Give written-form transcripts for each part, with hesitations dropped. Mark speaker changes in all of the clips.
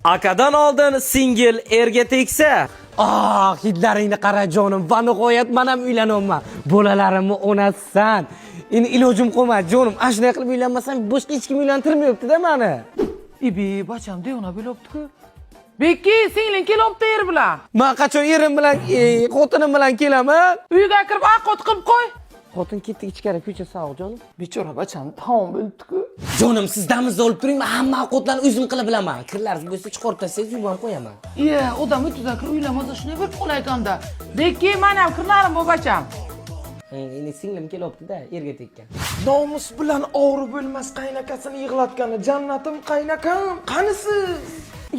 Speaker 1: Akadan oldin singil erga tegsa.
Speaker 2: Hidlaringni qara jonim, va nihoyat men ham uylanaman. Bolalarimni onasisan. Endi ilojim qolmadi jonim. Ashunday qilib uylanmasam, boshqa hech kim uylantirmayapti-da meni.
Speaker 3: Ibi, bacham deyona bilibdi-ku. Bekki, singling kelibdi er bilan.
Speaker 2: Men qachon erim bilan, xotinim bilan kelaman?
Speaker 3: Uyga kirib aqot qilib qo'y.
Speaker 2: Xotin ketdi ichkari, ko'cha sovuq jonim.
Speaker 3: Bechora bacham taom bilibdi-ku.
Speaker 2: Jonim, siz damizda olib turing, men hamma ovqatlarni o'zim qilib bilaman. Kirlaringiz bo'lsa chiqarib tashlasangiz, yuvib ham qo'yaman.
Speaker 3: Iye, odam o'tida kir uylamasa shunday bir qo'l ekanda. Bekki, men ham kirlarim bu bacham.
Speaker 2: Endi singlim kelyapti-da, erga tekkan.
Speaker 4: Nomus bilan og'ri bo'lmas qaynakasini yig'latgani jannatim qaynakam, qanisiz?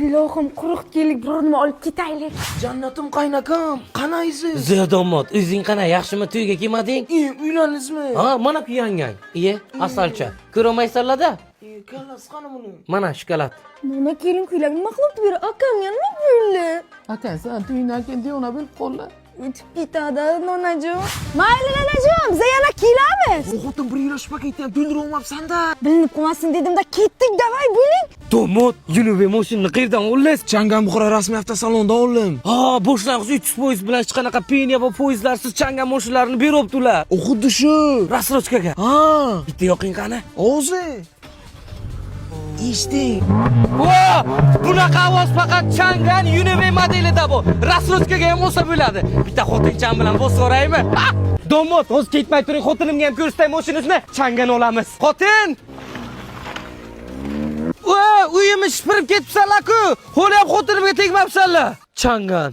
Speaker 5: Ilohim, quruq kelik, biror nima olib ketaylik.
Speaker 4: Jannatim qaynakam, qanaysiz?
Speaker 2: Ziyodomot, o'zing qana, yaxshimi to'yga kelmading?
Speaker 4: Uylandingizmi?
Speaker 2: Ha, mana kuyangang. Iye, asalcha. Ko'rmaysanlar-da?
Speaker 4: Kallas qani buni?
Speaker 2: Mana shokolad.
Speaker 5: Mana kelin kuylab nima qilibdi beri? Akam yana bo'ldi.
Speaker 3: Aka, sen to'ydan keyin deyona bilib qoldi.
Speaker 5: O'tib ketadi, nonajon. Mayli, nonajon, biz yana kelamiz.
Speaker 4: Bu xotin bir yurashib ketgan, to'ldirolmabsan-da.
Speaker 5: Bilinib qolmasin dedim-da, ketdik, davay bo'ling.
Speaker 2: Domot, Yunubi mashinani qayerdan oldingiz?
Speaker 4: Changam Buxoro rasmiy avtosalonda oldim.
Speaker 2: Ha, boshlang'ich 300 poyezd bilan hech qanaqa penya va poyezdlarsiz Changam mashinalarini beribdilar.
Speaker 4: Xuddi shu.
Speaker 2: Rasrochkaga.
Speaker 4: Ha,
Speaker 2: Bitta yoqing qani?
Speaker 4: o'zi. Eshitding?
Speaker 2: Vo! Bunaqa ovoz faqat Chang'an Yunubi modelida bu. Rasrochkaga ham olsa bo'ladi. Bitta xotincham bilan bosqoraymi? Domot, o'z ketmay turing, xotinimga ham ko'rsatay mashinasini. Chang'an olamiz. Xotin! Uyimiz shipirib ketibsanlar-ku. Hali ham xotinimga tegmabsanlar. Chang'an.